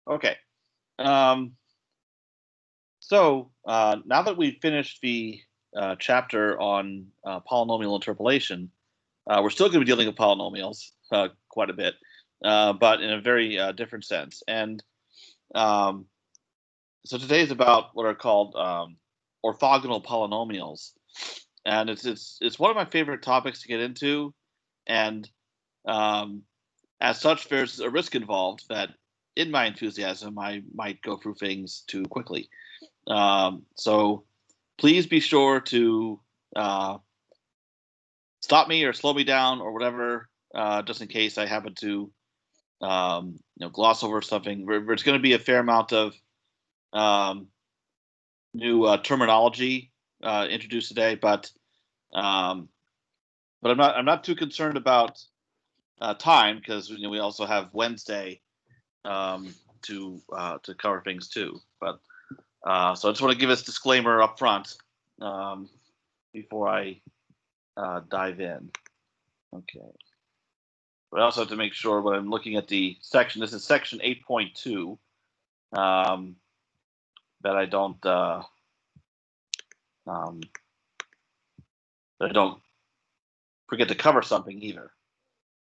Okay. Um, so now that we've finished the chapter on polynomial interpolation, we're still going to be dealing with polynomials quite a bit, but in a very different sense. And um, so today is about what are called orthogonal polynomials, and it's one of my favorite topics to get into, and um, as such, there's a risk involved that in my enthusiasm I might go through things too quickly. So please be sure to uh, stop me or slow me down or whatever, just in case I happen to gloss over something. There's going to be a fair amount of um, new terminology introduced today, um, but I'm not too concerned about time because we also have Wednesday to cover things too. But so I just want to give this disclaimer up front before I dive in. Okay. But I also have to make sure when I'm looking at the section, this is section 8.2, that I don't forget to cover something either.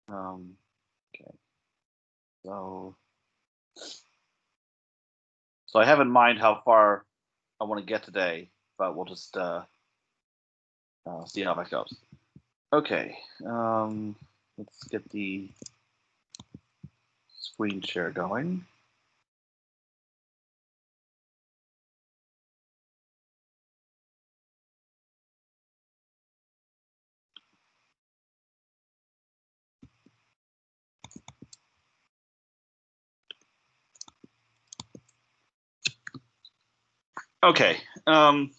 Okay. So I have in mind how far I want to get today, but we'll just see how that goes. Okay. Let's get the screen share going. Okay. And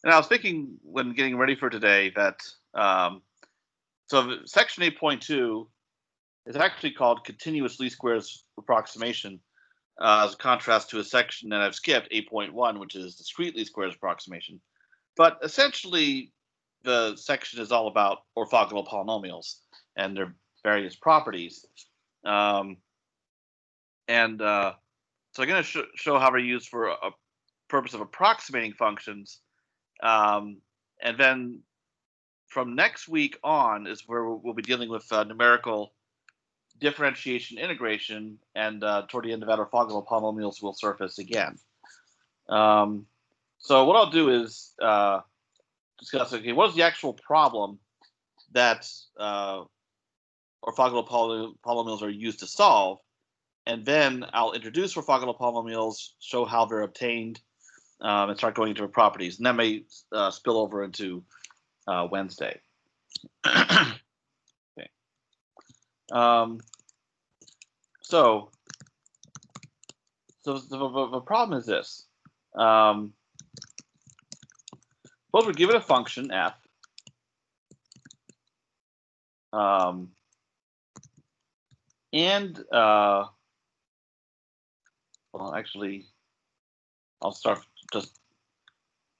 I was thinking when getting ready for today that so section 8.2 is actually called continuous least squares approximation, as a contrast to a section that I've skipped, 8.1, which is discrete least squares approximation. But essentially, the section is all about orthogonal polynomials and their various properties. So I'm going to show how they're used for a purpose of approximating functions. And then from next week on is where we'll be dealing with numerical differentiation integration, and toward the end of that, orthogonal polynomials will surface again. So what I'll do is discuss, okay, what is the actual problem that orthogonal polynomials are used to solve, and then I'll introduce orthogonal polynomials, show how they're obtained, and start going into their properties. And that may spill over into Wednesday. Okay. So the problem is this. Suppose we're given a function f, and well, actually, I'll start just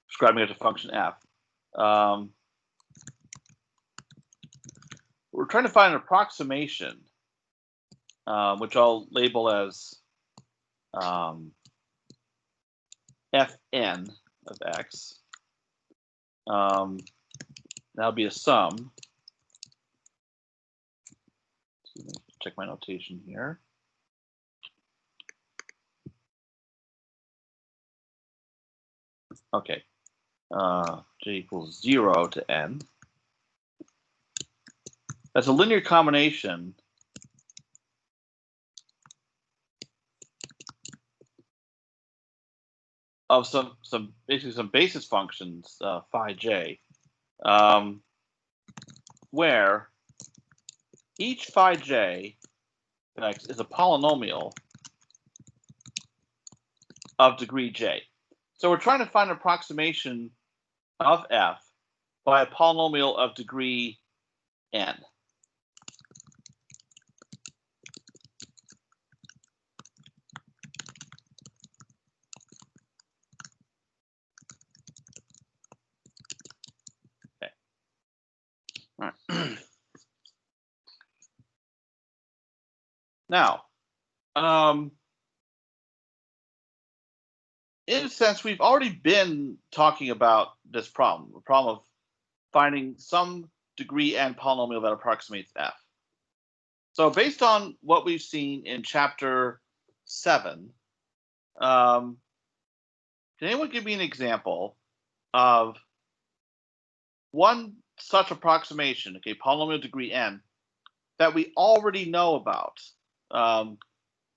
describing it as a function f. We're trying to find an approximation, which I'll label as fn of x. That'll be a sum. Check my notation here. Okay. J equals 0 to n. That's a linear combination of some basically some basis functions, phi j, where each phi j is a polynomial of degree j. So we're trying to find an approximation of f by a polynomial of degree n. Okay. All right. Now, in a sense, we've already been talking about this problem, the problem of finding some degree n polynomial that approximates f. So based on what we've seen in chapter 7, can anyone give me an example of one such approximation, okay, polynomial degree n, that we already know about?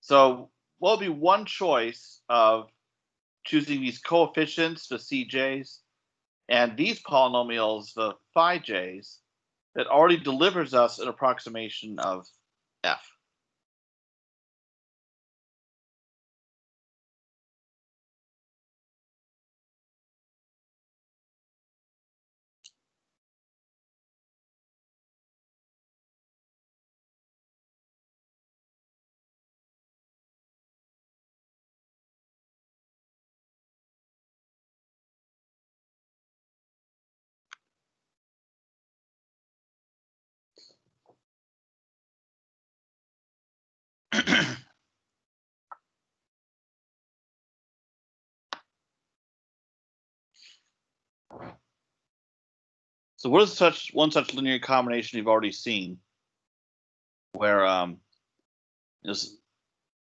So what would be one choice of choosing these coefficients, the CJs, and these polynomials, the phi j's, that already delivers us an approximation of f? So what is one such linear combination you've already seen, where there's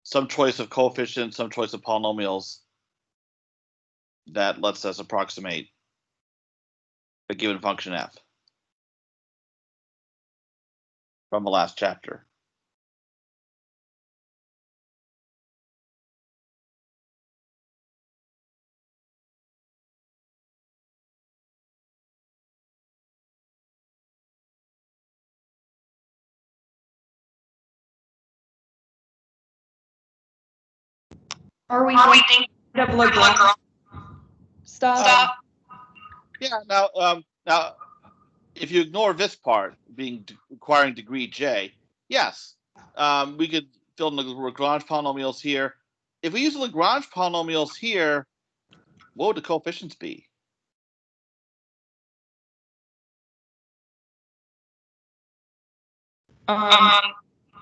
some choice of coefficients, some choice of polynomials that lets us approximate a given function f from the last chapter? Are we thinking of Lagrange stuff? Yeah. Now, if you ignore this part, requiring degree j, yes, we could fill in the Lagrange polynomials here. If we use the Lagrange polynomials here, what would the coefficients be?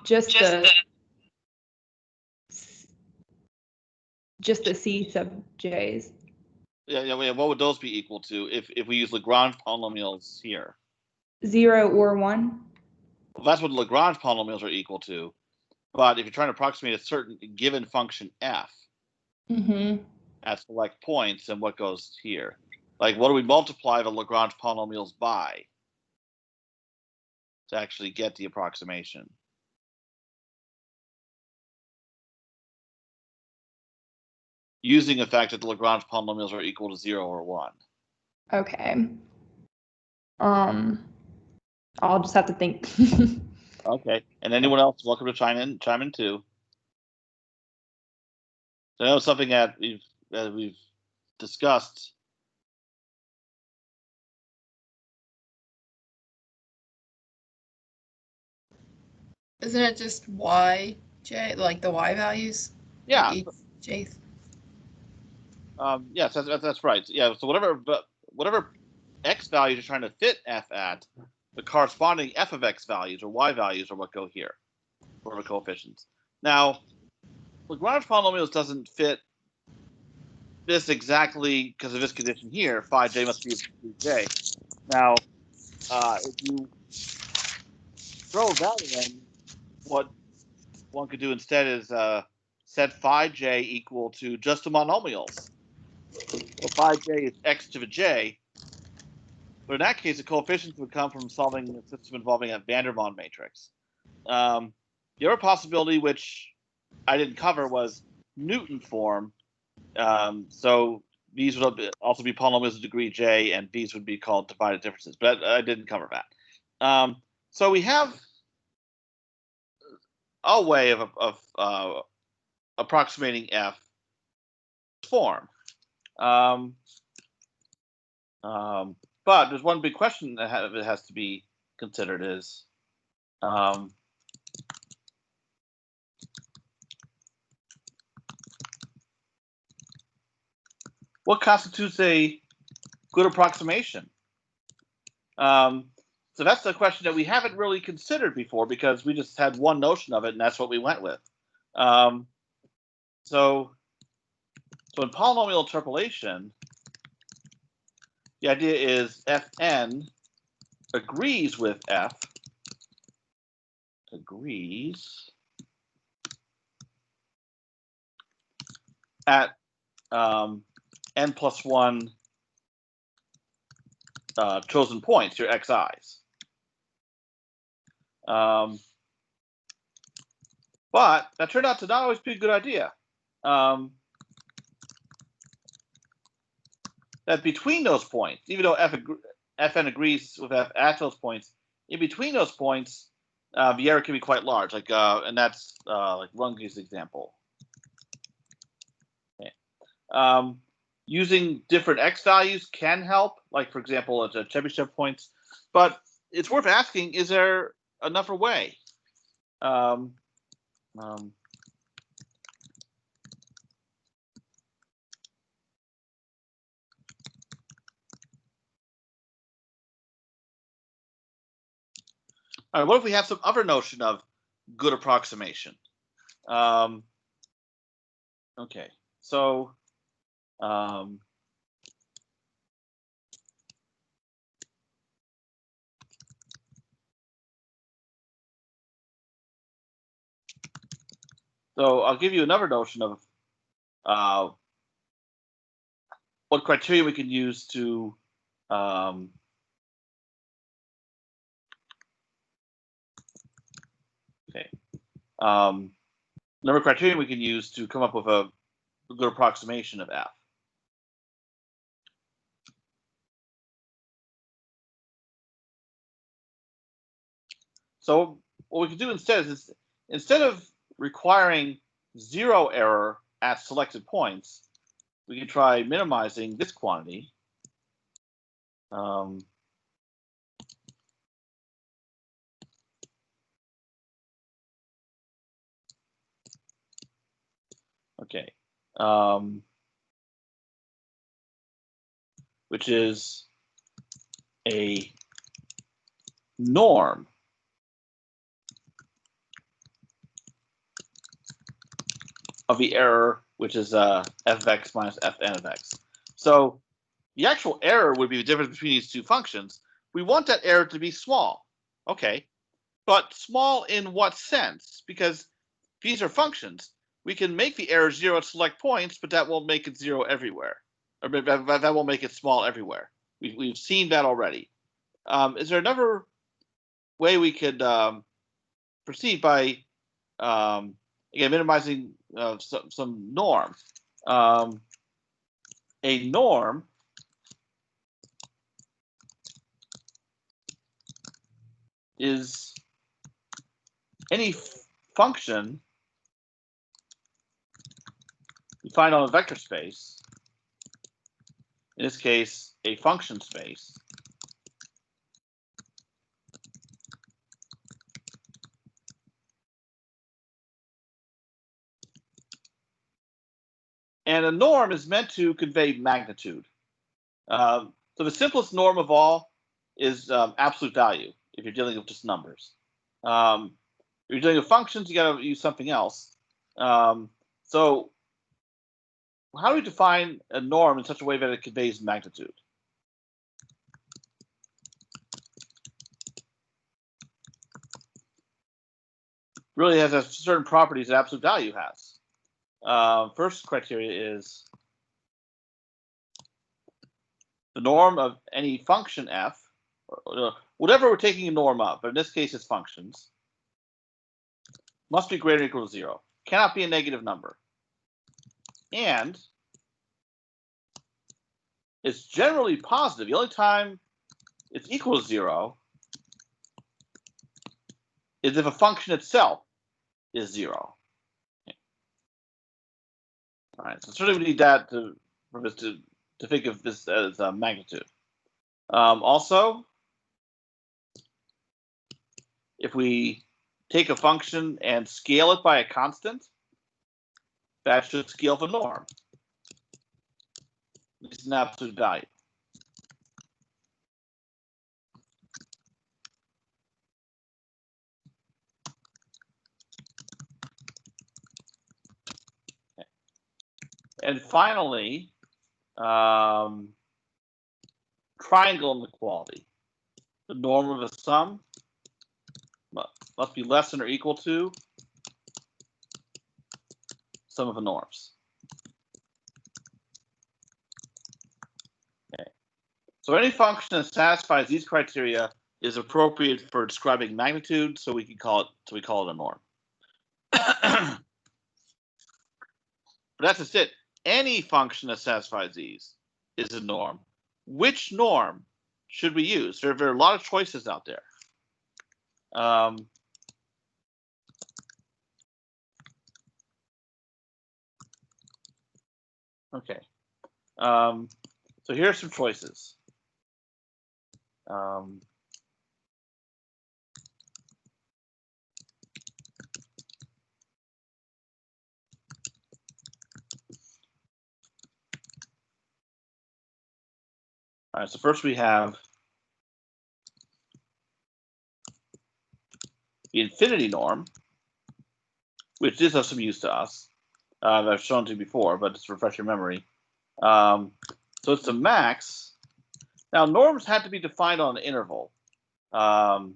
Just the C sub j's. Yeah. What would those be equal to if we use Lagrange polynomials here? 0 or 1. Well, that's what Lagrange polynomials are equal to. But if you're trying to approximate a certain given function f at select points, then what goes here? Like, what do we multiply the Lagrange polynomials by to actually get the approximation? Using the fact that the Lagrange polynomials are equal to 0 or 1. Okay. I'll just have to think. Okay. And anyone else, welcome to chime in too. So I know something that we've discussed. Isn't it just y, j, like the y values? Yeah. Each jth. Yes, that's right. Yeah. So whatever x values you're trying to fit f at, the corresponding f of x values or y values are what go here, whatever coefficients. Now, Lagrange polynomials doesn't fit this exactly because of this condition here. Phi j must be j. Now, if you throw that in, what one could do instead is set phi j equal to just the monomials. So phi j is x to the j. But in that case, the coefficients would come from solving a system involving a van der Waals matrix. The other possibility, which I didn't cover, was Newton form. So these would also be polynomials of degree j, and these would be called divided differences. But I didn't cover that. So we have a way of approximating f form. But there's one big question that has to be considered is what constitutes a good approximation? So that's the question that we haven't really considered before because we just had one notion of it and that's what we went with. So So in polynomial interpolation, the idea is Fn agrees with F, at n plus 1 chosen points, your xi's. But that turned out to not always be a good idea. That between those points, even though Fn agrees with F at those points, in between those points, the error can be quite large. Like, and that's like Runge's example. Okay. Using different x values can help, like for example, at Chebyshev points. But it's worth asking: is there another way? All right, what if we have some other notion of good approximation? Okay, so I'll give you another notion of what criteria we can use to number of criteria we can use to come up with a good approximation of F. So what we can do instead is, instead of requiring 0 error at selected points, we can try minimizing this quantity. Okay. Which is a norm of the error, which is f of x minus fn of x. So the actual error would be the difference between these two functions. We want that error to be small. Okay. But small in what sense? Because these are functions. We can make the error 0 at select points, but that won't make it 0 everywhere. Or that won't make it small everywhere. We've seen that already. Is there another way we could proceed by, again, minimizing some norm? A norm is any function you find on a vector space, in this case, a function space, and a norm is meant to convey magnitude. So the simplest norm of all is absolute value, if you're dealing with just numbers. If you're dealing with functions, you got to use something else. So how do we define a norm in such a way that it conveys magnitude? Really has a certain properties that absolute value has. First criteria is the norm of any function f, or whatever we're taking a norm of, but in this case it's functions, must be greater or equal to 0. Cannot be a negative number. And it's generally positive. The only time it's equal to 0 is if a function itself is 0. Okay. All right, so certainly we need that to think of this as a magnitude. Also, if we take a function and scale it by a constant, that should scale the norm. It's an absolute value. And And finally, triangle inequality. The norm of a sum must be less than or equal to sum of the norms. Okay. So any function that satisfies these criteria is appropriate for describing magnitude, so we call it a norm. But that's just it. Any function that satisfies these is a norm. Which norm should we use? There are a lot of choices out there. Okay. So here are some choices. All right, so first we have the infinity norm, which is of some use to us. I've shown to you before, but just to refresh your memory. So it's the max. Now, norms have to be defined on an interval. Okay.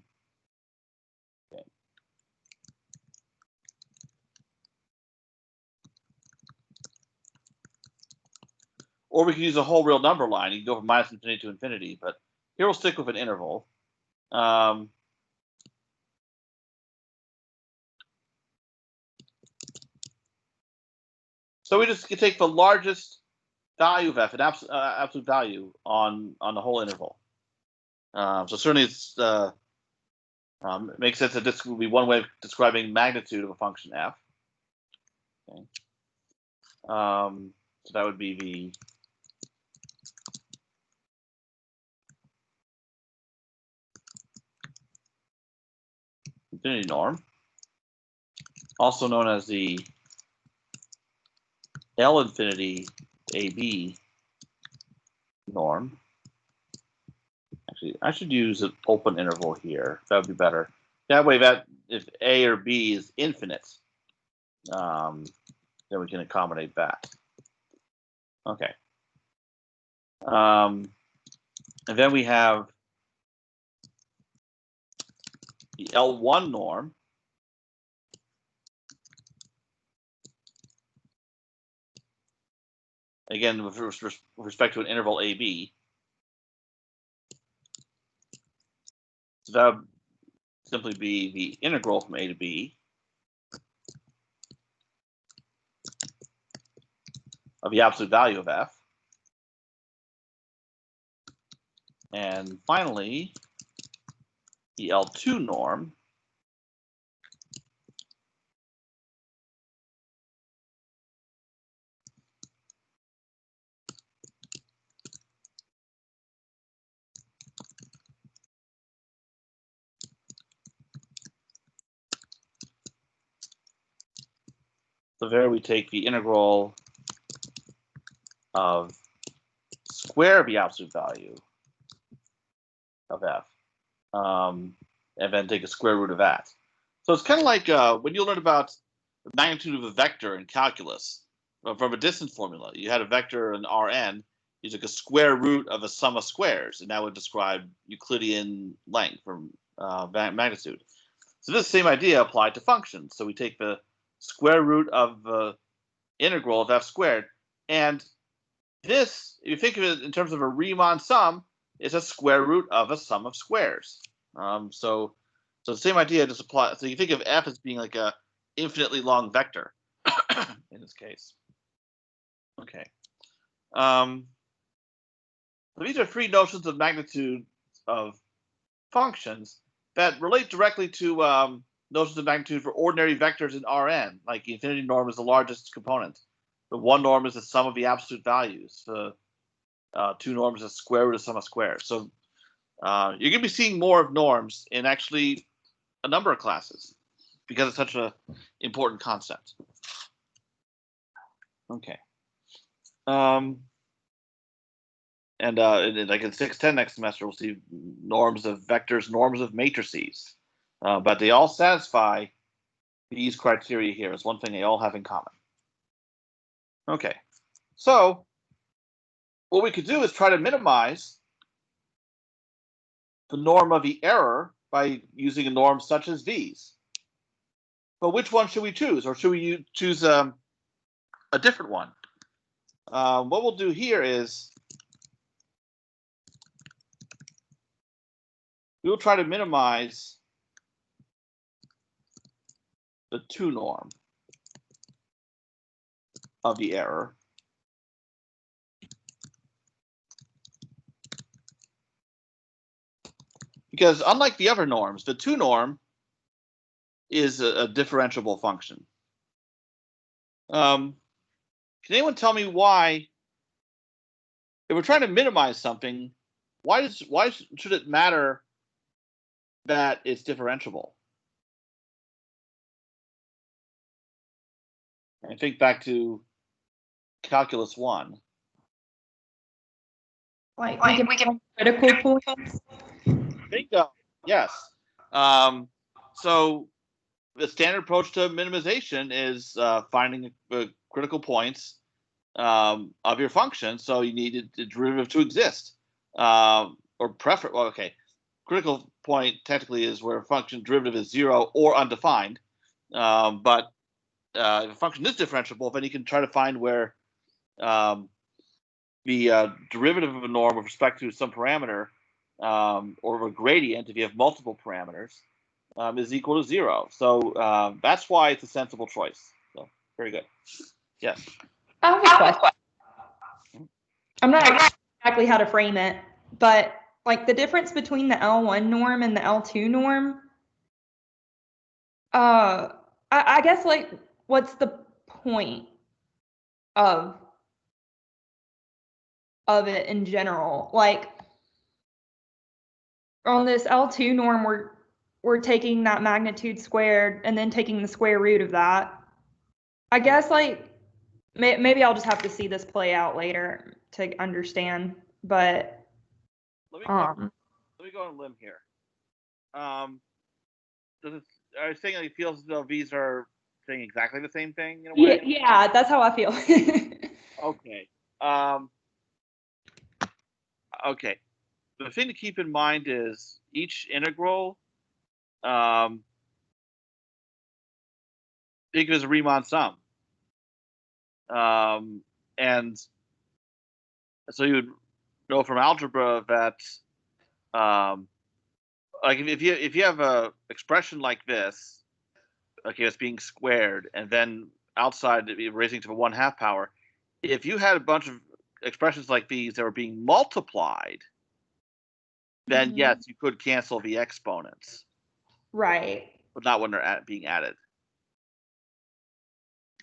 Or we could use a whole real number line. You can go from minus infinity to infinity, but here we'll stick with an interval. So we just can take the largest value of f, an absolute value on the whole interval. So certainly it's it makes sense that this would be one way of describing magnitude of a function f. Okay. So that would be the infinity norm, also known as the L infinity AB norm. Actually, I should use an open interval here. That would be better. That way, that if A or B is infinite, then we can accommodate that. Okay. And then we have the L1 norm. Again, with respect to an interval AB. So that would simply be the integral from A to B of the absolute value of f. And finally, the L2 norm. So there we take the integral of square of the absolute value of f, and then take a square root of that. So it's kind of like when you learn about the magnitude of a vector in calculus from a distance formula. You had a vector in Rn, you took a square root of a sum of squares, and that would describe Euclidean length from magnitude. So this same idea applied to functions. So we take the square root of the integral of f squared, and this, if you think of it in terms of a Riemann sum, is a square root of a sum of squares. So the same idea just applies. So you think of f as being like a infinitely long vector in this case. Okay. So these are three notions of magnitude of functions that relate directly to notions of magnitude for ordinary vectors in Rn, like the infinity norm is the largest component. The one norm is the sum of the absolute values. The two norms is the square root of sum of squares. So you're going to be seeing more of norms in actually a number of classes because it's such an important concept. Okay. And like in 610 next semester, we'll see norms of vectors, norms of matrices. But they all satisfy these criteria here. Is one thing they all have in common. Okay. So what we could do is try to minimize the norm of the error by using a norm such as these. But which one should we choose? Or should we choose a different one? What we'll do here is we'll try to minimize the 2 norm of the error. Because unlike the other norms, the 2 norm is a differentiable function. Can anyone tell me why, if we're trying to minimize something, why should it matter that it's differentiable? And think back to calculus 1. Like we can critical points. Bingo. Yes. So the standard approach to minimization is finding the critical points of your function. So you need the derivative to exist, or prefer. Well, okay. Critical point technically is where a function derivative is 0 or undefined. But if a function is differentiable, then you can try to find where the derivative of a norm with respect to some parameter, or a gradient, if you have multiple parameters, is equal to 0. So that's why it's a sensible choice. So very good. Yes. I have a question. I'm not sure exactly how to frame it, but like the difference between the L1 norm and the L2 norm, I guess like what's the point of it in general? Like on this L2 norm, we're taking that magnitude squared and then taking the square root of that. I guess like maybe I'll just have to see this play out later to understand, but let me go on a limb here. Are you saying that it feels as though these are saying exactly the same thing in a way? Yeah, that's how I feel. Okay. Okay. The thing to keep in mind is each integral, think of it as a Riemann sum. And so you would know from algebra that, like if you have a expression like this, okay, it's being squared, and then outside raising to the 1/2 power, if you had a bunch of expressions like these that were being multiplied, then yes, you could cancel the exponents. Right. But not when they're being added.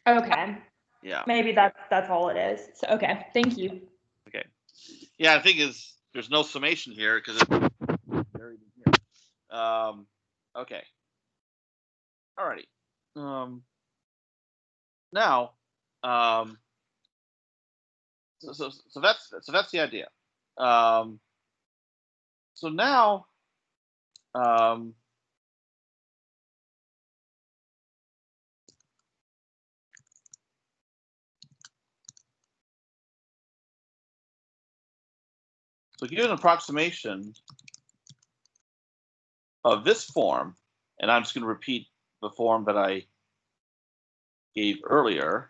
Okay. Yeah. Maybe that's all it is. So okay, thank you. Okay. Yeah, the thing is, there's no summation here because it's buried in here. Okay. Alrighty. Now, so that's the idea. So now, so given an approximation of this form, and I'm just going to repeat the form that I gave earlier.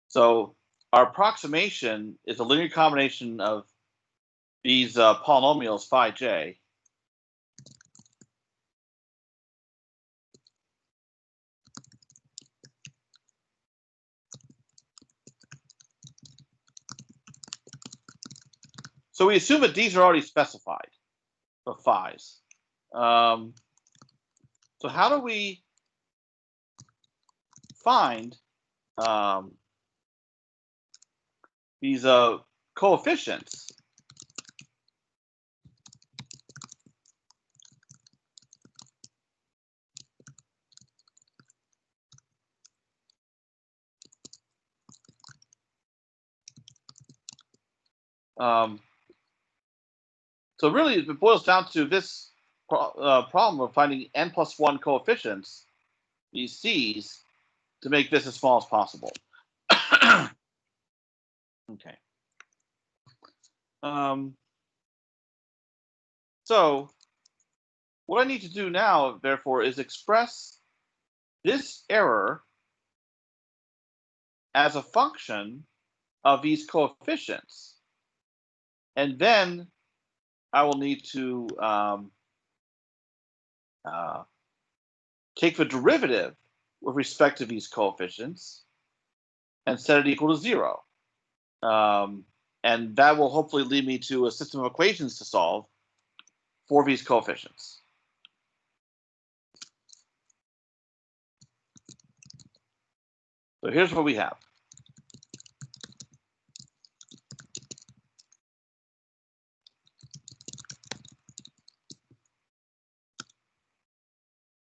So our approximation is a linear combination of these polynomials phi j. So we assume that these are already specified, the phi's. So how do we find these coefficients? So really, it boils down to this problem of finding n+1 coefficients, these c's, to make this as small as possible. Okay. So what I need to do now, therefore, is express this error as a function of these coefficients. And then I will need to take the derivative with respect to these coefficients and set it equal to 0. And that will hopefully lead me to a system of equations to solve for these coefficients. So here's what we have.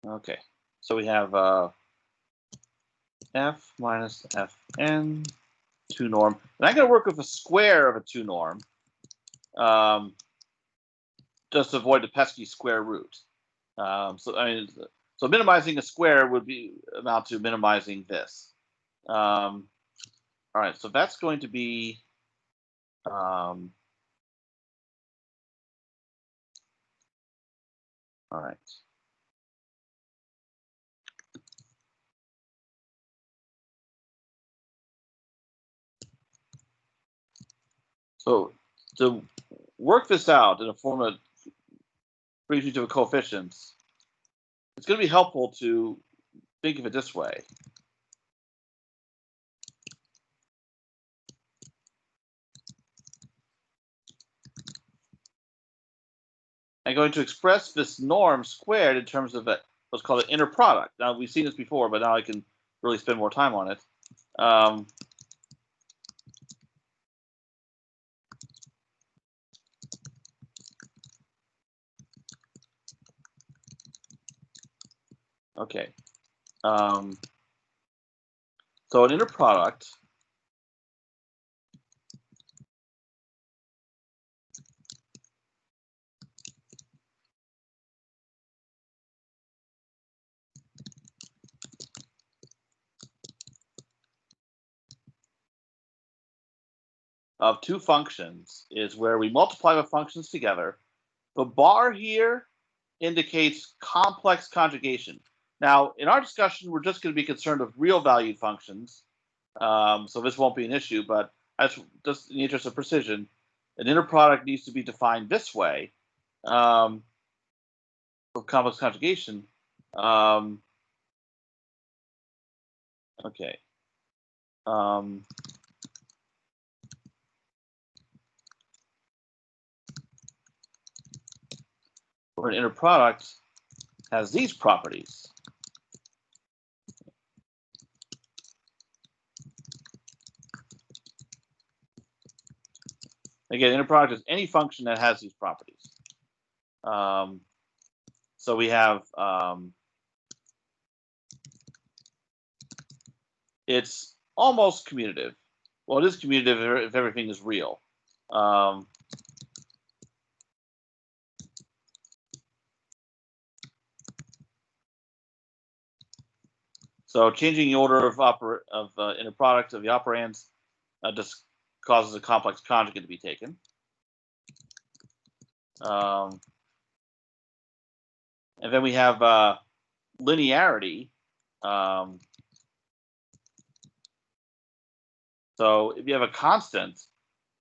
Okay, so we have f minus fn 2 norm. And I'm going to work with a square of a 2 norm, just to avoid the pesky square root. So minimizing a square would amount to minimizing this. All right, so that's going to be all right. So to work this out in a form that brings you to a coefficients, it's going to be helpful to think of it this way. I'm going to express this norm squared in terms of what's called an inner product. Now, we've seen this before, but now I can really spend more time on it. Okay. So an inner product of two functions is where we multiply the functions together. The bar here indicates complex conjugation. Now, in our discussion, we're just going to be concerned with real valued functions. So this won't be an issue, but just in the interest of precision, an inner product needs to be defined this way for complex conjugation. Okay. Where an inner product has these properties. Again, inner product is any function that has these properties. So we have it's almost commutative. Well, it is commutative if everything is real. So changing the order of inner product of the operands just causes a complex conjugate to be taken. And then we have linearity. So if you have a constant,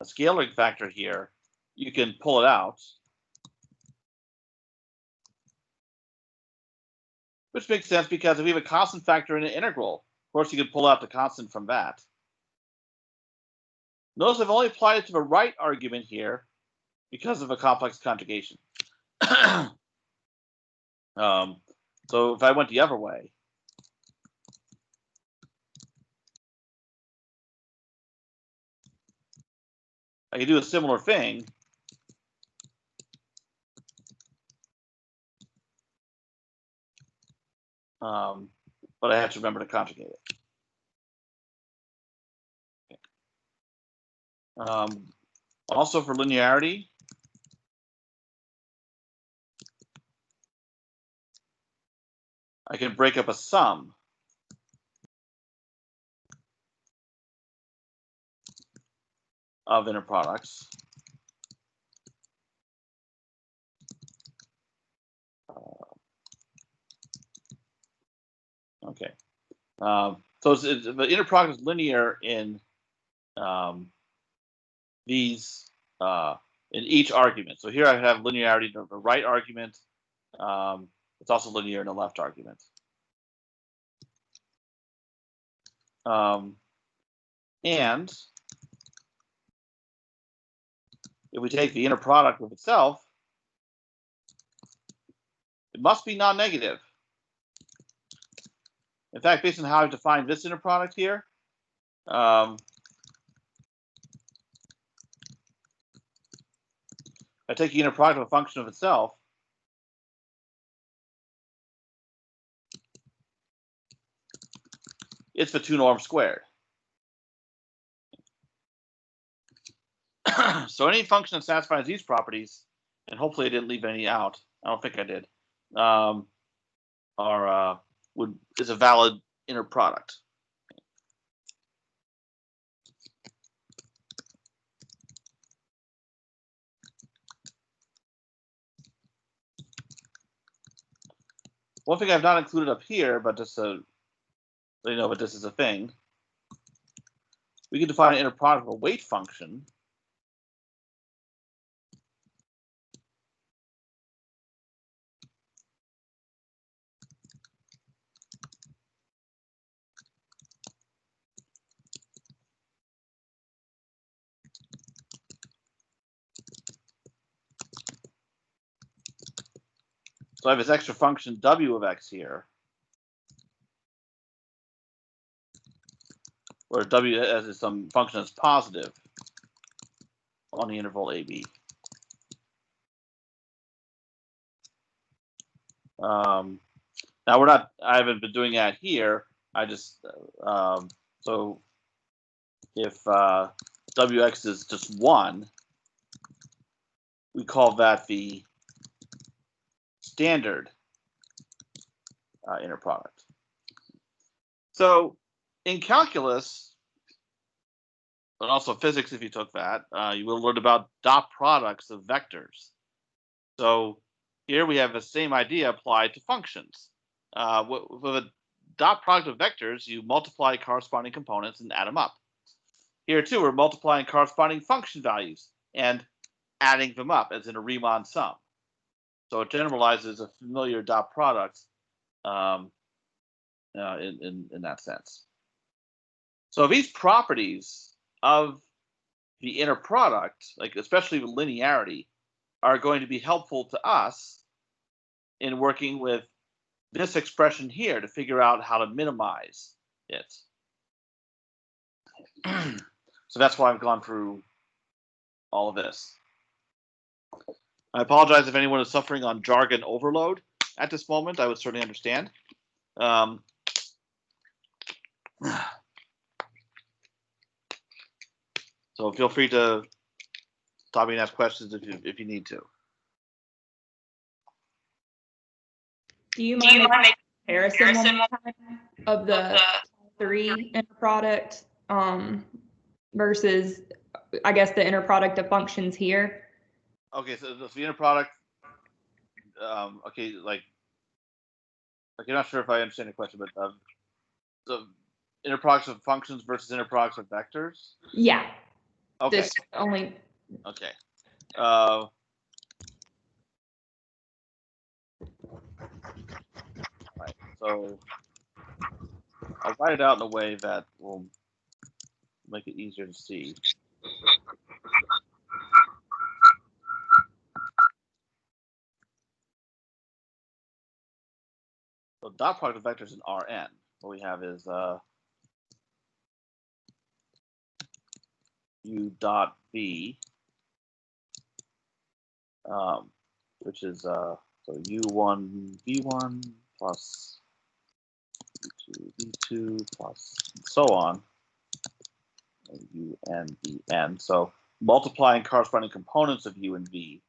a scaling factor here, you can pull it out. Which makes sense because if we have a constant factor in an integral, of course you can pull out the constant from that. Notice I've only applied it to the right argument here because of a complex conjugation. So if I went the other way, I could do a similar thing. But I have to remember to conjugate it. Okay. Also for linearity, I can break up a sum of inner products. Okay. So the inner product is linear in these in each argument. So here I have linearity in the right argument. It's also linear in the left argument. And if we take the inner product with itself, it must be non-negative. In fact, based on how I've defined this inner product here, I take the inner product of a function of itself. It's the 2 norm squared. So any function that satisfies these properties, and hopefully I didn't leave any out. I don't think I did. Is a valid inner product. One thing I've not included up here, but just so you know, but this is a thing. We can define an inner product of a weight function. So I have this extra function w of x here, where w as some function that's positive on the interval AB. Now I haven't been doing that here. I just, so if wx is just 1, we call that the standard inner product. So in calculus, but also physics, if you took that, you will learn about dot products of vectors. So here we have the same idea applied to functions. With a dot product of vectors, you multiply corresponding components and add them up. Here too, we're multiplying corresponding function values and adding them up, as in a Riemann sum. So it generalizes a familiar dot product in that sense. So these properties of the inner product, like especially with linearity, are going to be helpful to us in working with this expression here to figure out how to minimize it. So that's why I've gone through all of this. I apologize if anyone is suffering on jargon overload at this moment. I would certainly understand. So feel free to stop me and ask questions if you need to. Do you mind making a comparison one time of the 3 inner product versus, I guess, the inner product of functions here? Okay, so the inner product. Okay, like I'm not sure if I understand the question, but the inner products of functions versus inner products of vectors. Yeah. Okay. This only. Okay. Right. So I'll write it out in a way that will make it easier to see. So dot product of vectors in Rn. What we have is u dot v, which is so u1 v1 plus u2 v2 plus and so on, u and vn. So multiplying corresponding components of u and v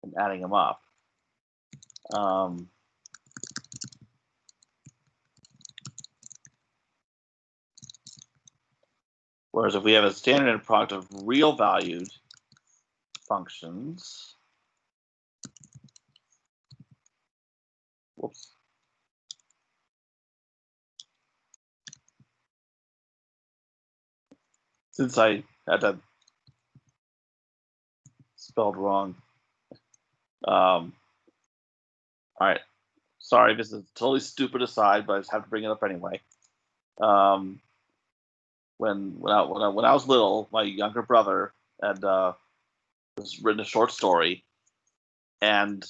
and adding them up. Whereas if we have a standard inner product of real valued functions, whoops. Since I had that spelled wrong. All right. Sorry, this is a totally stupid aside, but I just have to bring it up anyway. When I was little, my younger brother had was written a short story, and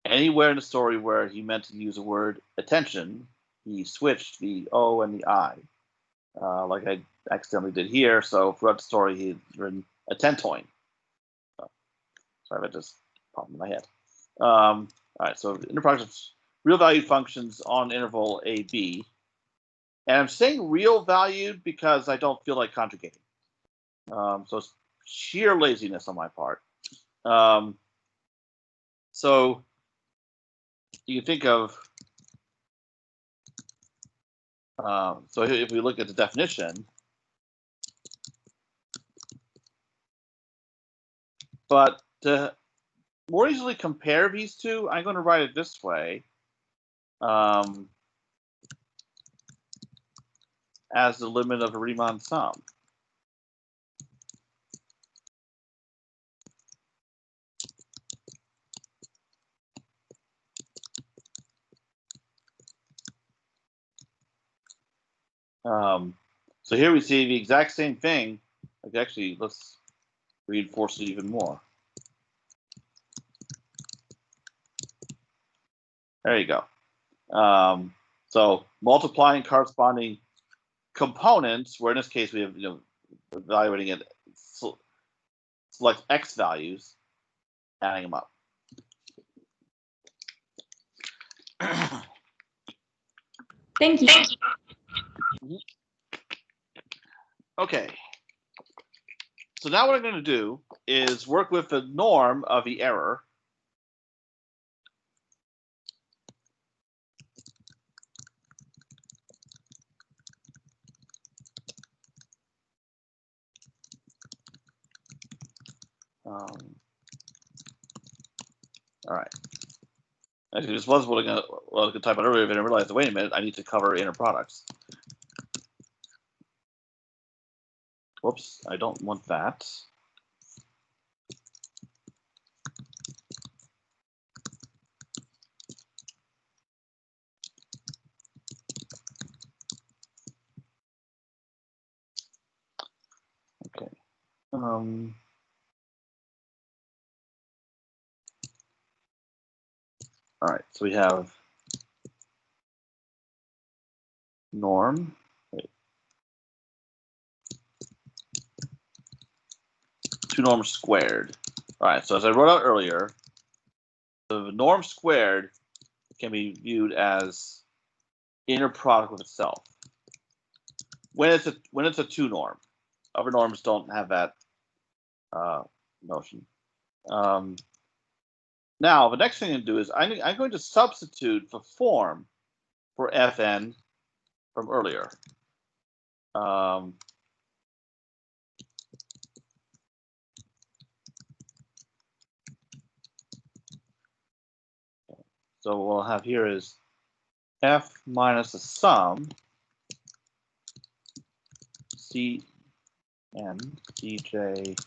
anywhere in the story where he meant to use the word attention, he switched the O and the I, like I accidentally did here. So throughout the story, he'd written attentoin. Sorry, that just popped in my head. All right, so inner product of real valued functions on interval AB. And I'm saying real valued because I don't feel like conjugating. So it's sheer laziness on my part. So you can think of, so if we look at the definition, but to more easily compare these two, I'm going to write it this way. As the limit of a Riemann sum. So here we see the exact same thing. Like actually, let's reinforce it even more. There you go. So multiplying corresponding components, where in this case we have, evaluating it, select x values, adding them up. Thank you. Okay. So now what I'm going to do is work with the norm of the error. All right. Actually, this was what I was going to type out earlier, but I realized, wait a minute, I need to cover inner products. Whoops, I don't want that. Okay. All right, so we have norm. Wait. Two norms squared. All right, so as I wrote out earlier, the norm squared can be viewed as inner product with itself. When it's a two norm. Other norms don't have that notion. Now, the next thing to do is I'm going to substitute the form for Fn from earlier. So what we'll have here is F minus the sum C n dj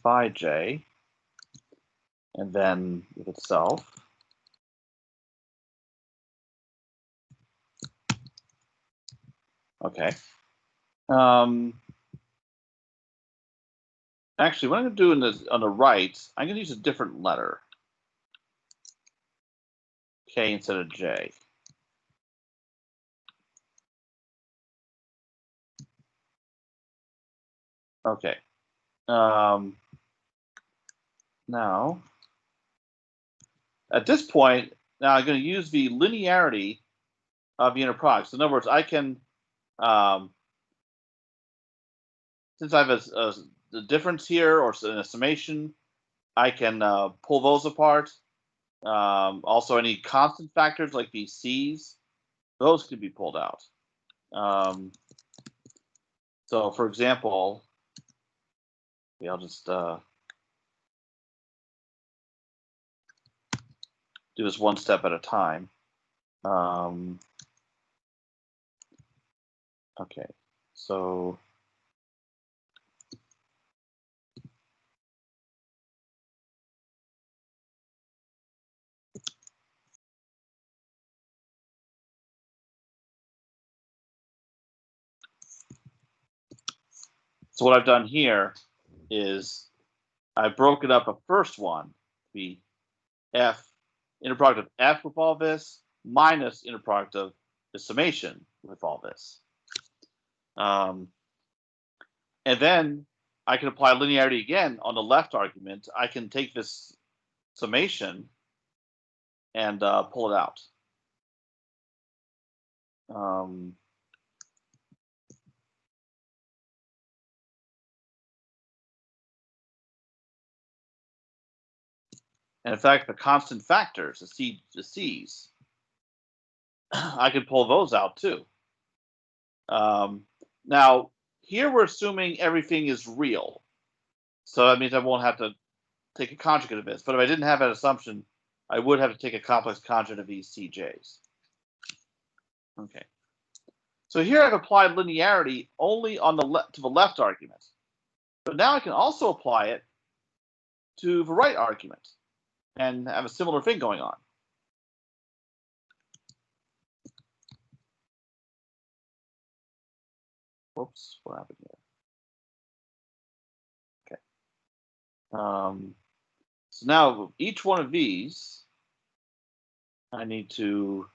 phi j, and then with itself. Okay. Actually, what I'm going to do on the right, I'm going to use a different letter. K instead of J. Okay. Now, at this point, now I'm going to use the linearity of the inner product. So in other words, I can, since I have a difference here or a summation, I can pull those apart. Also, any constant factors like these C's, those could be pulled out. So for example, I'll just do this one step at a time. Okay, so what I've done here is I've broken up a first one, the f, inner product of f with all this, minus inner product of the summation with all this. And then I can apply linearity again on the left argument. I can take this summation and pull it out. And in fact, the constant factors, the C's, I can pull those out too. Now, here we're assuming everything is real. So that means I won't have to take a conjugate of this. But if I didn't have that assumption, I would have to take a complex conjugate of these CJs. Okay. So here I've applied linearity only on the to the left argument. But now I can also apply it to the right argument and have a similar thing going on. Whoops, what happened here? Okay. So now each one of these, I need to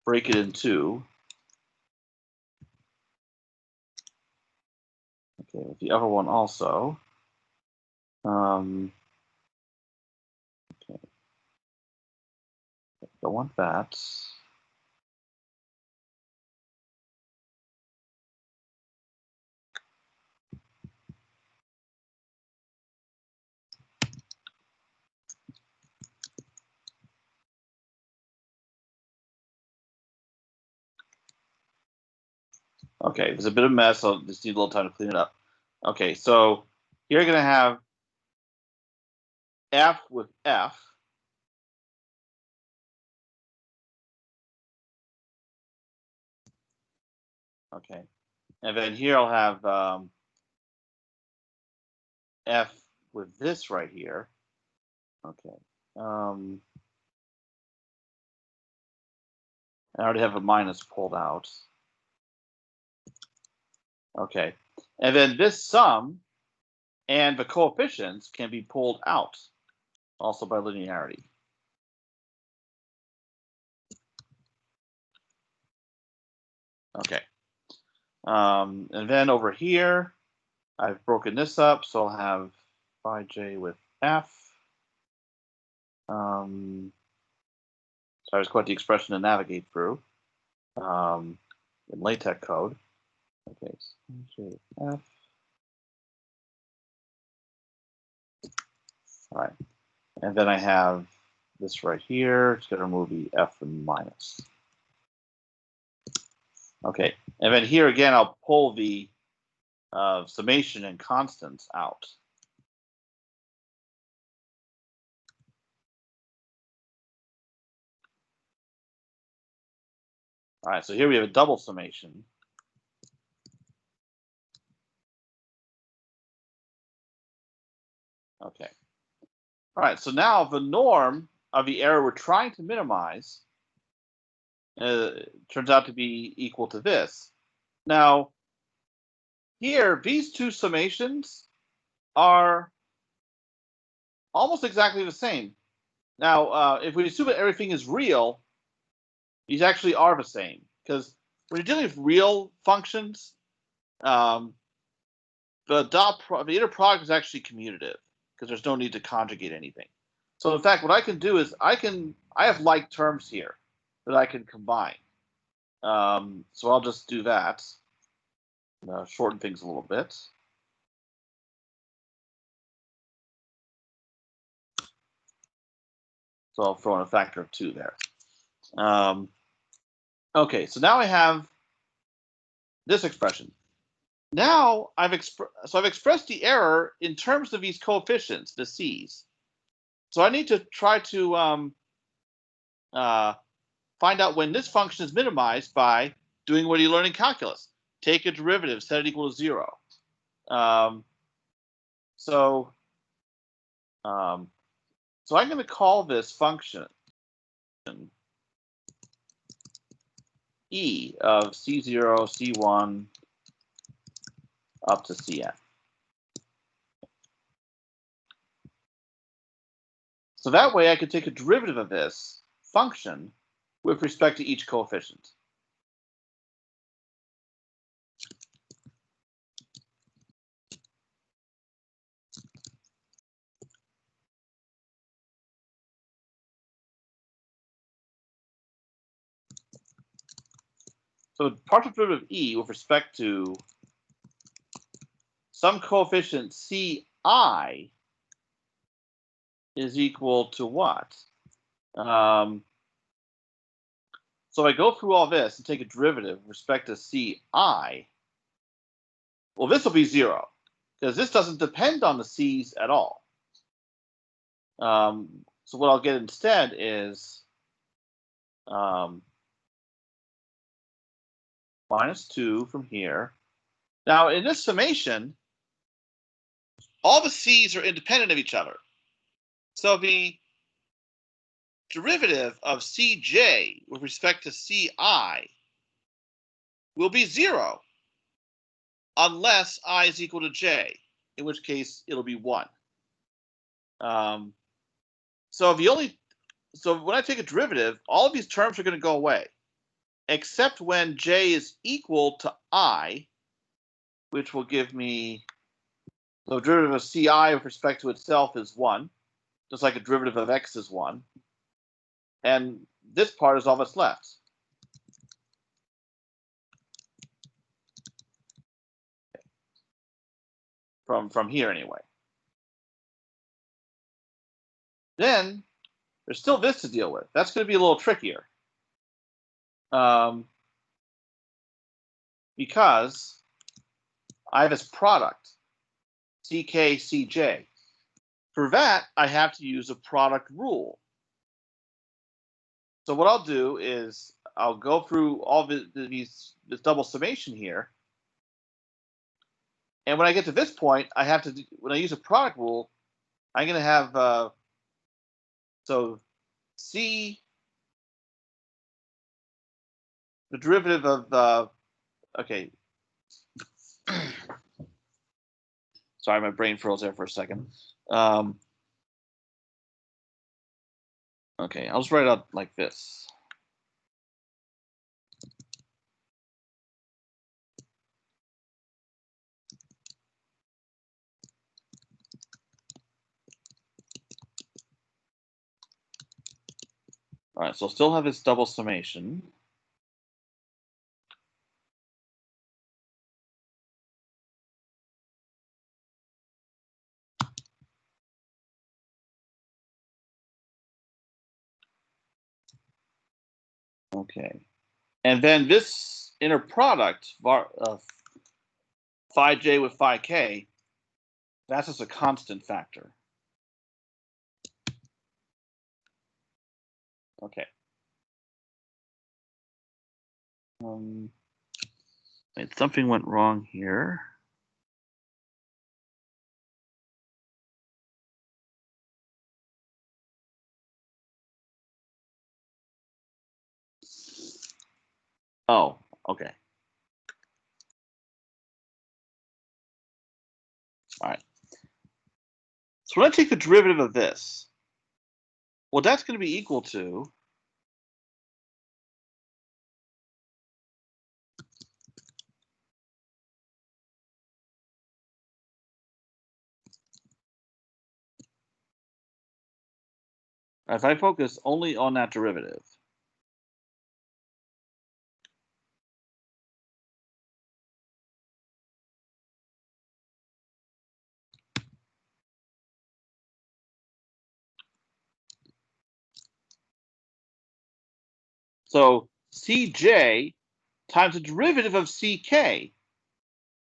break it in two. Okay, with the other one also. Okay. Don't want that. Okay, there's a bit of a mess. I'll just need a little time to clean it up. Okay, so you're going to have F with F. Okay, and then here I'll have F with this right here. Okay. I already have a minus pulled out. Okay, and then this sum and the coefficients can be pulled out also by linearity. Okay. And then over here, I've broken this up, so I'll have phi j with f. So I just got the expression to navigate through in LaTeX code. Okay, so j with f. All right, and then I have this right here. It's going to remove the f and minus. Okay, and then here again, I'll pull the summation and constants out. All right, so here we have a double summation. Okay. All right, so now the norm of the error we're trying to minimize turns out to be equal to this. Now, here, these two summations are almost exactly the same. Now, if we assume that everything is real, these actually are the same. Because when you're dealing with real functions, the inner product is actually commutative because there's no need to conjugate anything. So in fact, what I can do is I have like terms here that I can combine. So I'll just do that. Shorten things a little bit. So I'll throw in a factor of 2 there. Okay, so now I have this expression. Now I've expressed the error in terms of these coefficients, the c's. So I need to try to find out when this function is minimized by doing what you learn in calculus. Take a derivative, set it equal to 0. So I'm going to call this function e of c0, c1 up to cn. So that way I could take a derivative of this function with respect to each coefficient. So partial derivative of e with respect to some coefficient ci is equal to what? So I go through all this and take a derivative with respect to ci. Well, this will be 0 because this doesn't depend on the c's at all. So what I'll get instead is minus 2 from here. Now, in this summation, all the c's are independent of each other. So the derivative of cj with respect to ci will be 0 unless I is equal to j, in which case it'll be 1. So when I take a derivative, all of these terms are going to go away, except when j is equal to I, which will give me the derivative of ci with respect to itself is 1, just like a derivative of x is 1. And this part is all that's left. From here anyway. Then there's still this to deal with. That's going to be a little trickier. Because I have this product, ck, cj. For that, I have to use a product rule. So what I'll do is I'll go through all this double summation here. And when I get to this point, I have to, when I use a product rule, I'm going to have, so c, the derivative of, okay. Sorry, my brain froze there for a second. Okay, I'll just write it out like this. All right, so I'll still have this double summation. Okay, and then this inner product of phi j with phi k, that's just a constant factor. Okay. Wait, something went wrong here. Oh, okay. All right. So when I take the derivative of this, well, that's going to be equal to if I focus only on that derivative. So Cj times the derivative of Ck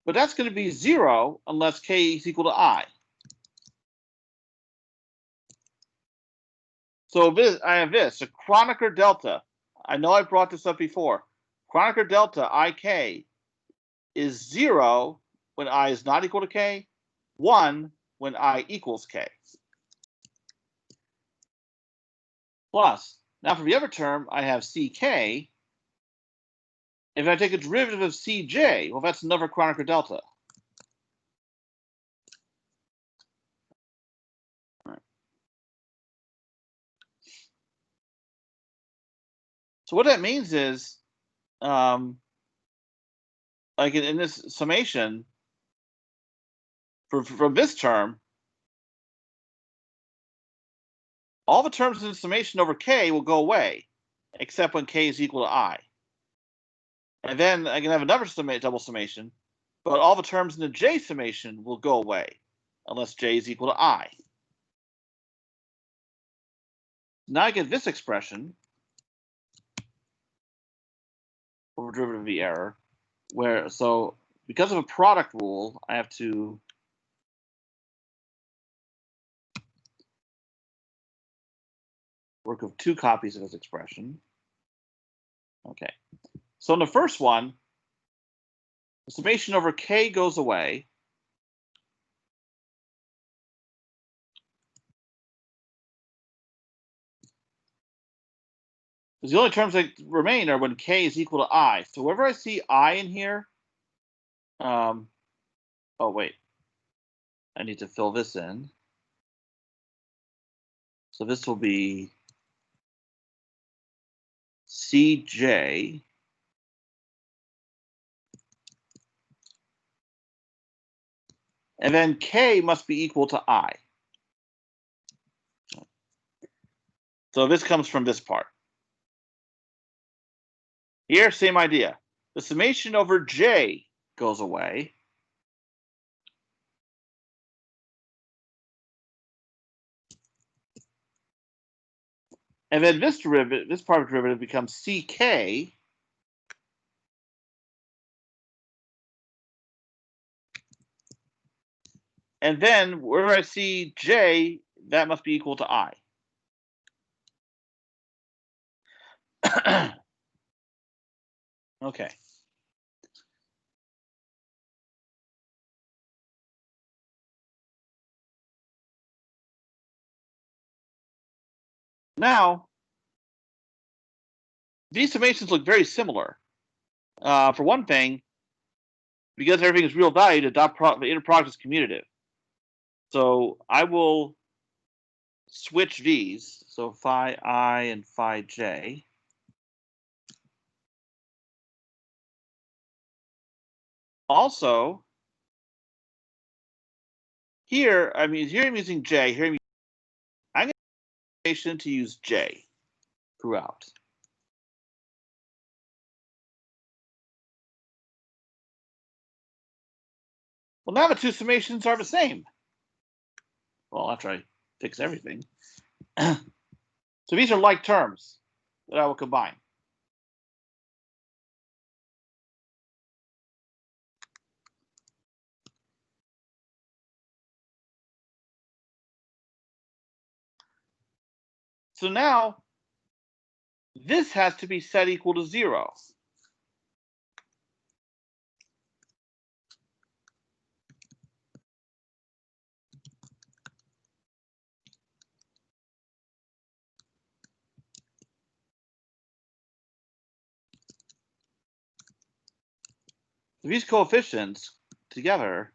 but that's going to be 0 unless k is equal to I. So this, I have this, a Kronecker delta. I know I brought this up before. Kronecker delta IK is 0 when I is not equal to k, 1 when I equals k. Plus, now for the other term, I have ck. If I take a derivative of cj, well, that's another Kronecker delta. So what that means is, like in this summation, from this term, all the terms in the summation over k will go away, except when k is equal to I. And then I can have another double summation, but all the terms in the j summation will go away, unless j is equal to I. Now I get this expression, over derivative of the error, where, so because of a product rule, I have to work with 2 copies of this expression. Okay. So in the first one, the summation over k goes away. Because the only terms that remain are when k is equal to I. So wherever I see I in here, oh wait, I need to fill this in. So this will be CJ and then k must be equal to I. So this comes from this part. Here, same idea. The summation over j goes away. And then this derivative, this part of the derivative becomes ck. And then where I see j, that must be equal to I. Okay. Now, these summations look very similar. For one thing, because everything is real value, the inner product is commutative. So I will switch these. So phi I and phi j. Also, here I'm using j. Here I'm going to use j throughout. Well, now the 2 summations are the same. Well, after I fix everything. So these are like terms that I will combine. So now this has to be set equal to 0. So these coefficients together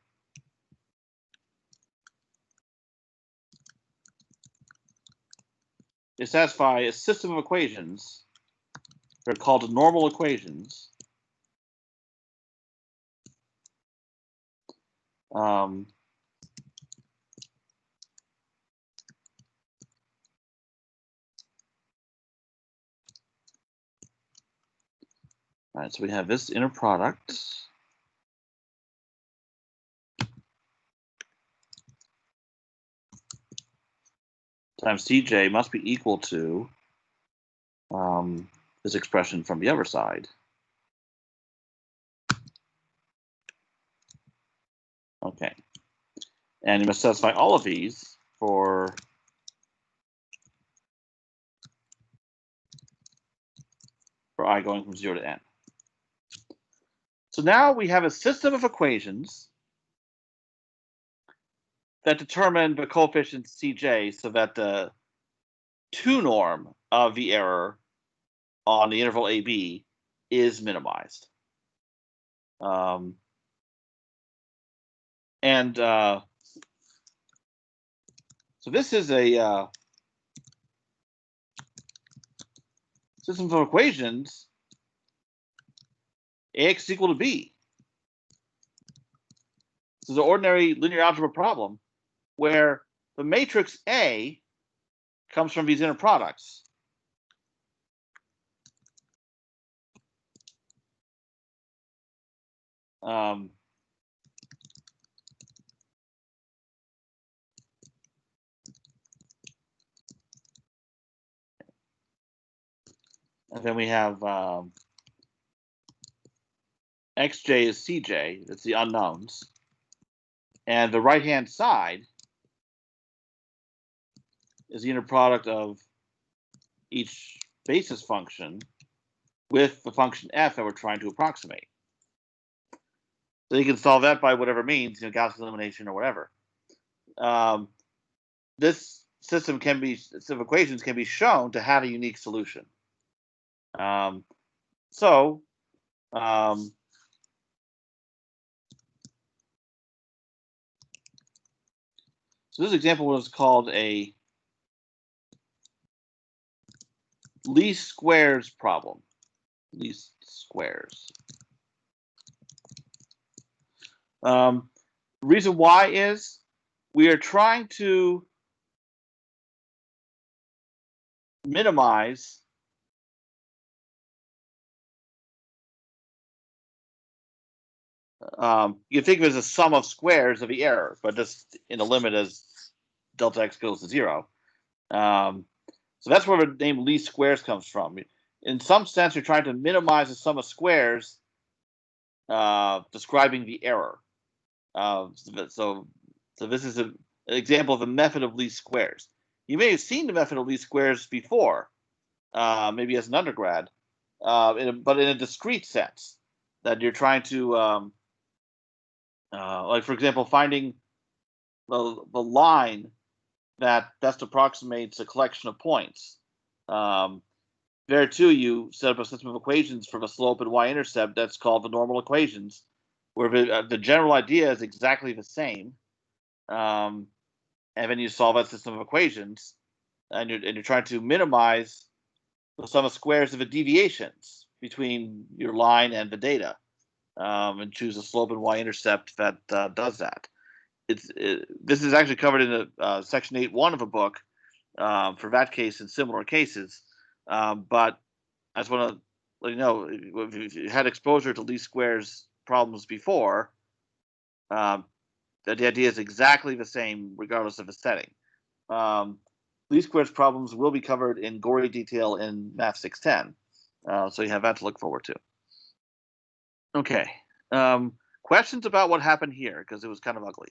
they satisfy a system of equations. They're called normal equations. All right, so we have this inner product times Cj must be equal to this expression from the other side. Okay. And you must satisfy all of these for I going from 0 to n. So now we have a system of equations that determine the coefficient Cj so that the 2 norm of the error on the interval AB is minimized. So this is a system of equations Ax is equal to B. This is an ordinary linear algebra problem where the matrix A comes from these inner products. And then we have xj is cj, that's the unknowns. And the right-hand side is the inner product of each basis function with the function f that we're trying to approximate. So you can solve that by whatever means, Gauss elimination or whatever. This system of equations can be shown to have a unique solution. So this example was called a least squares problem. Least squares. The reason why is we are trying to minimize you think of it as a sum of squares of the error, but just in the limit as delta x goes to 0. So that's where the name least squares comes from. In some sense, you're trying to minimize the sum of squares describing the error. So this is an example of a method of least squares. You may have seen the method of least squares before, maybe as an undergrad, but in a discrete sense, that you're trying to, like for example, finding the line that best approximates a collection of points. There too, you set up a system of equations for the slope and y-intercept that's called the normal equations, where the general idea is exactly the same, and then you solve that system of equations, and you're trying to minimize the sum of squares of the deviations between your line and the data, and choose a slope and y-intercept that does that. This is actually covered in section 8.1 of a book for that case and similar cases. But I just want to let you know, if you had exposure to least squares problems before, that the idea is exactly the same regardless of the setting. Least squares problems will be covered in gory detail in Math 610. So you have that to look forward to. Okay. Questions about what happened here, because it was kind of ugly.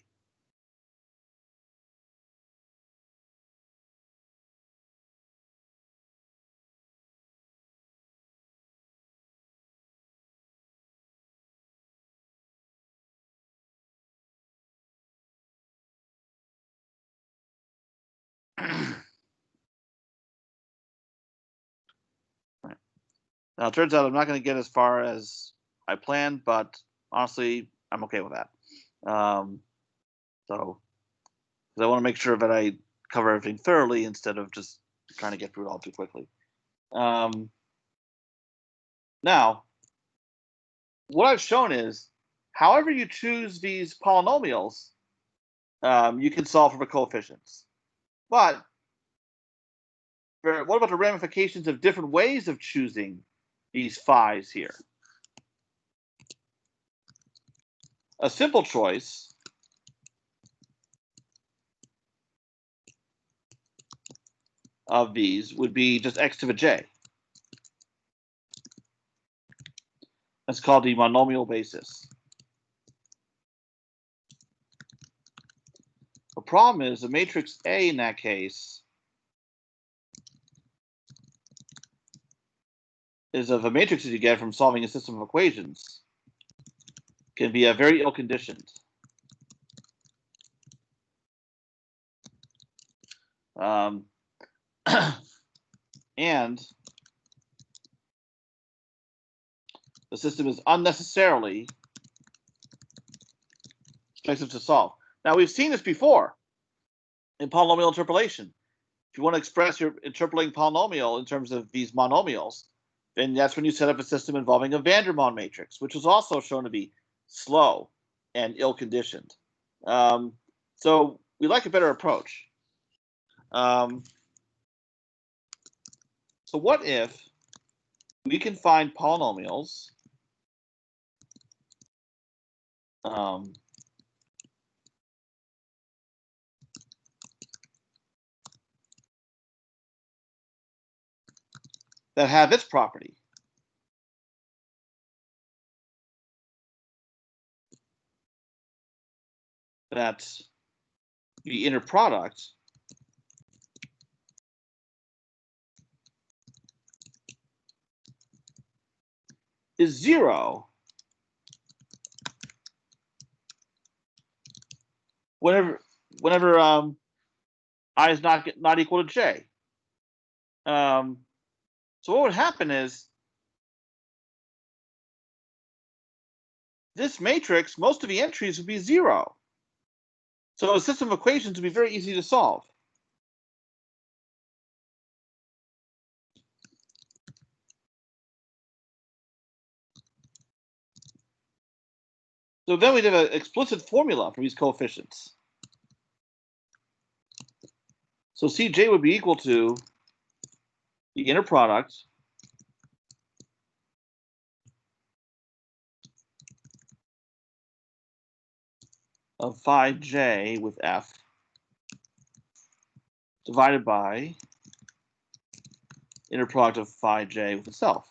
Now, it turns out I'm not going to get as far as I planned, but honestly, I'm okay with that. So, because I want to make sure that I cover everything thoroughly instead of just trying to get through it all too quickly. Now, what I've shown is, however you choose these polynomials, you can solve for the coefficients. But what about the ramifications of different ways of choosing these phi's here? A simple choice of these would be just x to the j. That's called the monomial basis. The problem is the matrix A in that case is of a matrix that you get from solving a system of equations can be very ill-conditioned. And the system is unnecessarily expensive to solve. Now, we've seen this before in polynomial interpolation. If you want to express your interpolating polynomial in terms of these monomials, then that's when you set up a system involving a Vandermonde matrix, which was also shown to be slow and ill-conditioned. So we like a better approach. So what if we can find polynomials that have its property? That the inner product is 0 whenever I is not equal to j. So what would happen is this matrix, most of the entries would be 0. So a system of equations would be very easy to solve. So then we'd have an explicit formula for these coefficients. So Cj would be equal to the inner product of phi j with f divided by inner product of phi j with itself.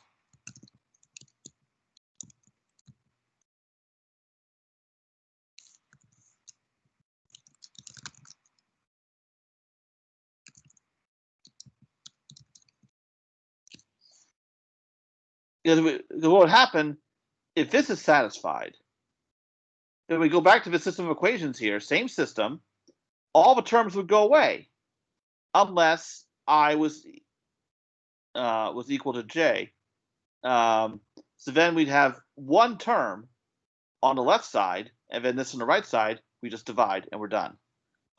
Because what would happen if this is satisfied? Then we go back to the system of equations here, same system, all the terms would go away unless I was equal to j. So then we'd have one term on the left side, and then this on the right side, we just divide and we're done.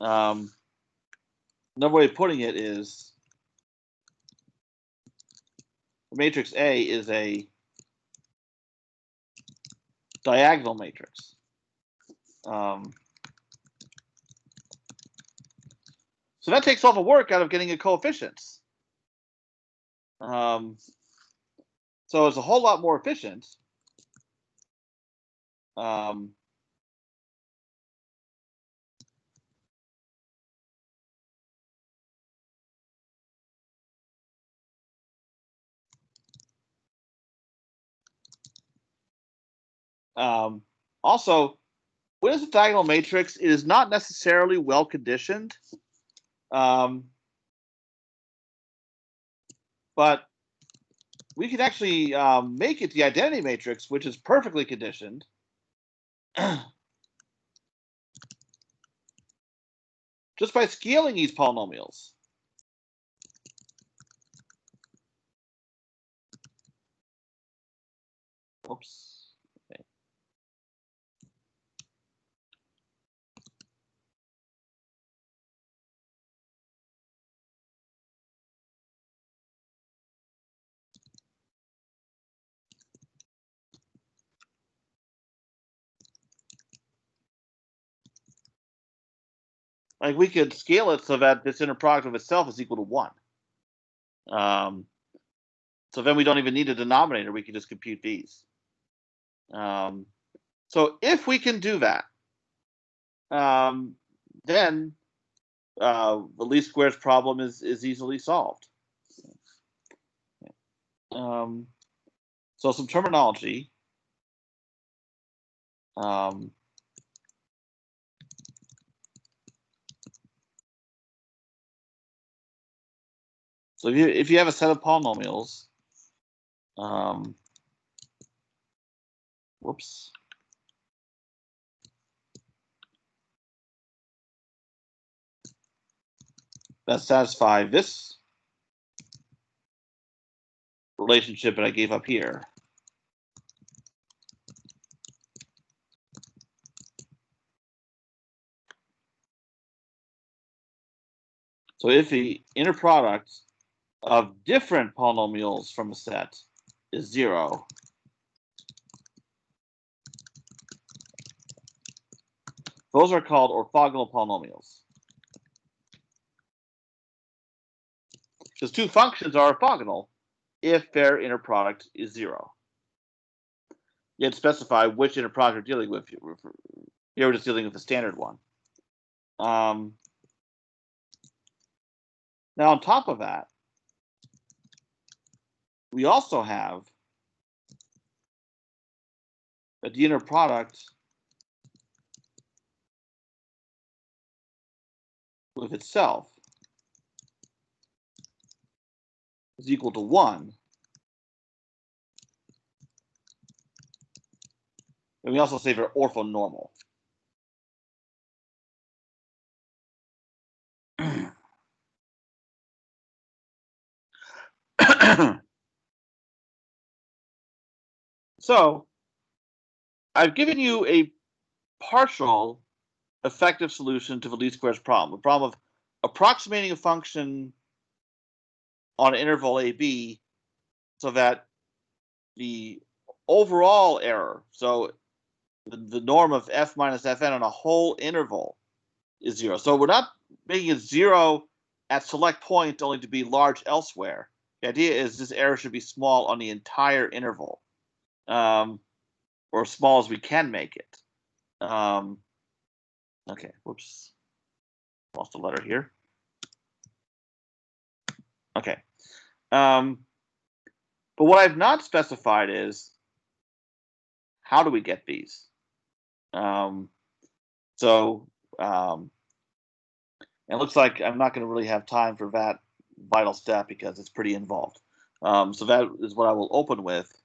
Another way of putting it is the matrix A is a diagonal matrix. So that takes all the work out of getting a coefficients. So it's a whole lot more efficient. Also, when it's a diagonal matrix, it is not necessarily well conditioned. But we can actually make it the identity matrix, which is perfectly conditioned. Just by scaling these polynomials. Oops. Okay. Like we could scale it so that this inner product of itself is equal to 1. So then we don't even need a denominator. We can just compute these. So if we can do that, then the least squares problem is easily solved. So some terminology. So if you have a set of polynomials, whoops. That satisfy this relationship that I gave up here. So if the inner product of different polynomials from a set is 0, those are called orthogonal polynomials. Because two functions are orthogonal if their inner product is 0. You have to specify which inner product you're dealing with. Here we're just dealing with the standard one. Now, on top of that, we also have that the inner product with itself is equal to 1. And we also say they're orthonormal. So I've given you a partial effective solution to the least squares problem, the problem of approximating a function on an interval AB so that the overall error, so the norm of f minus fn on a whole interval is 0. So we're not making it 0 at select point only to be large elsewhere. The idea is this error should be small on the entire interval, or as small as we can make it. Okay, whoops, lost a letter here. Okay, but what I've not specified is how do we get these? It looks like I'm not going to really have time for that vital step because it's pretty involved. So that is what I will open with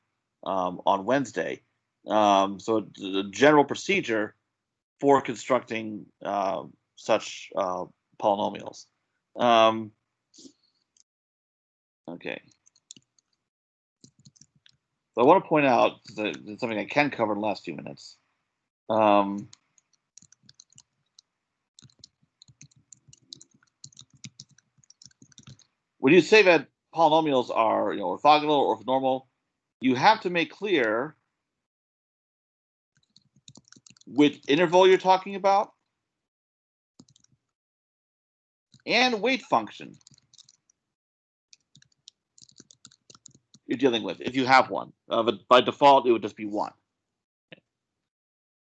on Wednesday. So the general procedure for constructing such polynomials. Okay. So I want to point out something I can cover in the last few minutes. When you say that polynomials are orthogonal or orthonormal, you have to make clear which interval you're talking about and weight function you're dealing with, if you have one. But by default, it would just be 1.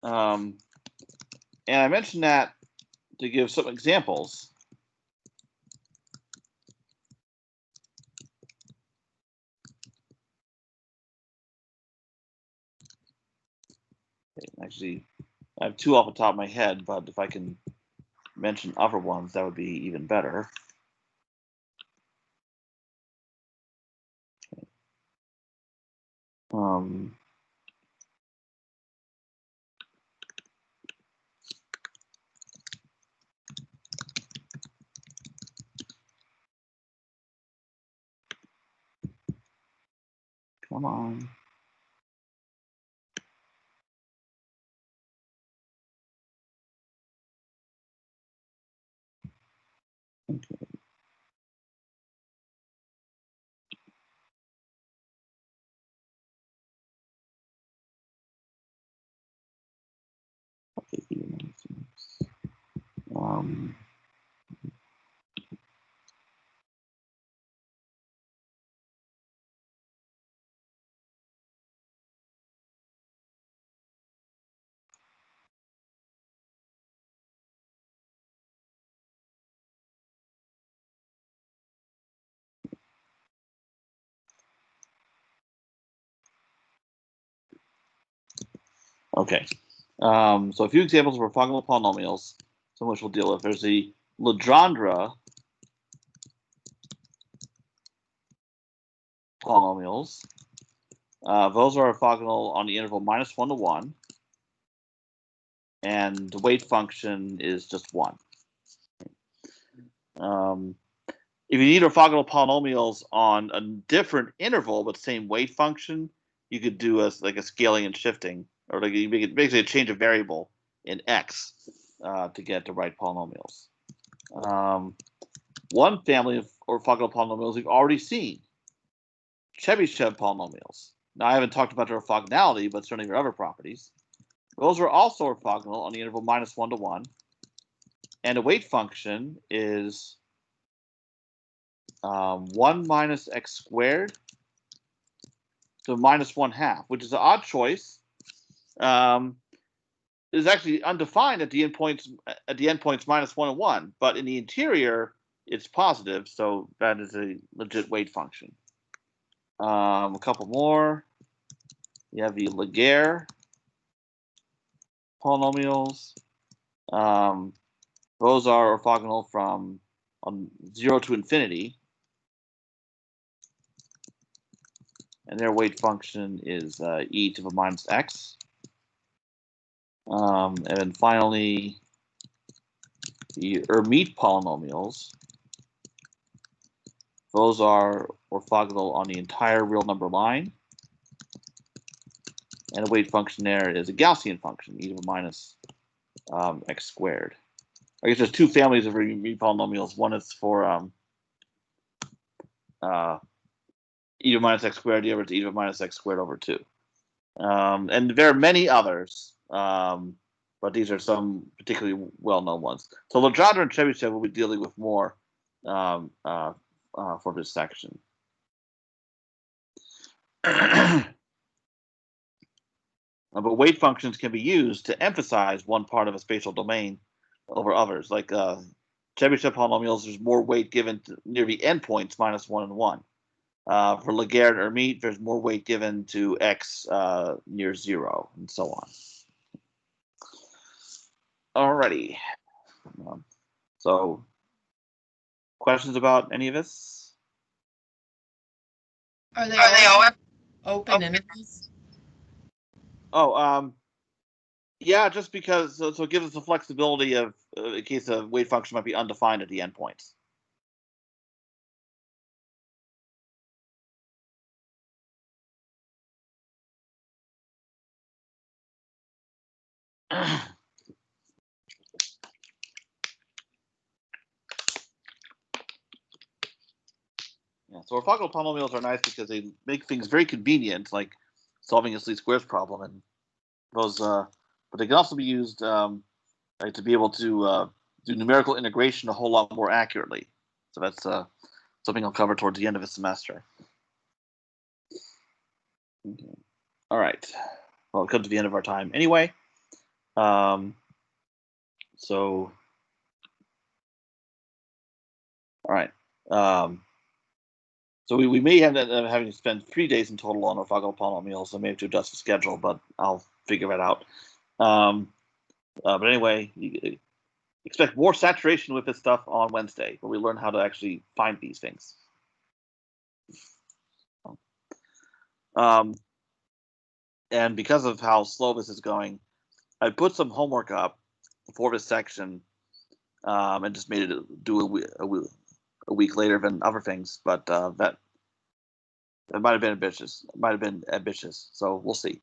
And I mentioned that to give some examples. Actually, I have 2 off the top of my head, but if I can mention other ones, that would be even better. Okay. Come on. Okay. Okay. So a few examples of orthogonal polynomials, some of which we'll deal with. There's the Legendre polynomials. Those are orthogonal on the interval -1 to 1. And the weight function is just 1. If you need orthogonal polynomials on a different interval but same weight function, you could do a scaling and shifting, or like you make it basically a change of variable in x to get the right polynomials. One family of orthogonal polynomials we've already seen, Chebyshev polynomials. Now, I haven't talked about their orthogonality, but certainly their other properties. Those are also orthogonal on the interval -1 to 1. And the weight function is 1 minus x squared to -1/2, which is an odd choice. It is actually undefined at the endpoints -1 and 1, but in the interior it's positive, so that is a legit weight function. A couple more. You have the Laguerre polynomials. Those are orthogonal from 0 to infinity. And their weight function is e to the minus x. And then finally, the Hermite polynomials. Those are orthogonal on the entire real number line. And the weight function there is a Gaussian function, e to the minus x squared. I guess there's two families of Hermite polynomials. One is for e to the minus x squared, the other is e to the minus x squared over 2. And there are many others, but these are some particularly well-known ones. So Legendre and Chebyshev will be dealing with more for this section. But weight functions can be used to emphasize one part of a spatial domain over others. Like Chebyshev polynomials, there's more weight given to near the endpoints -1 and 1. For Laguerre and Hermite, there's more weight given to x near 0, and so on. Alrighty. So, questions about any of this? Are they all open intervals? Oh, yeah, just because so it gives us the flexibility of in case a weight function might be undefined at the endpoints. Yeah, so orthogonal polynomials are nice because they make things very convenient, like solving a least squares problem, and those. But they can also be used to be able to do numerical integration a whole lot more accurately. So that's something I'll cover towards the end of the semester. Okay. All right. Well, it comes to the end of our time anyway. So, all right. So we may end up having to spend 3 days in total on orthogonal polynomials, so I may have to adjust the schedule, but I'll figure that out. But anyway, expect more saturation with this stuff on Wednesday, where we learn how to actually find these things. And because of how slow this is going, I put some homework up for this section and just made it do a week later than other things, but that might have been ambitious. So we'll see.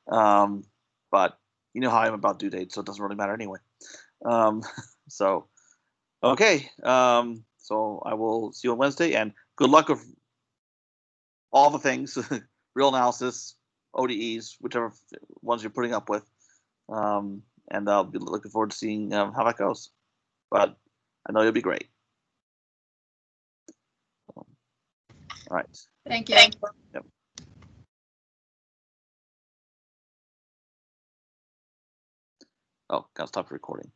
But you know how I am about due dates, so it doesn't really matter anyway. So okay. So I will see you on Wednesday, and good luck with all the things, real analysis, ODEs, whichever ones you're putting up with. And I'll be looking forward to seeing how that goes. But I know you'll be great. All right. Thank you. Yep. Oh, gotta stop recording.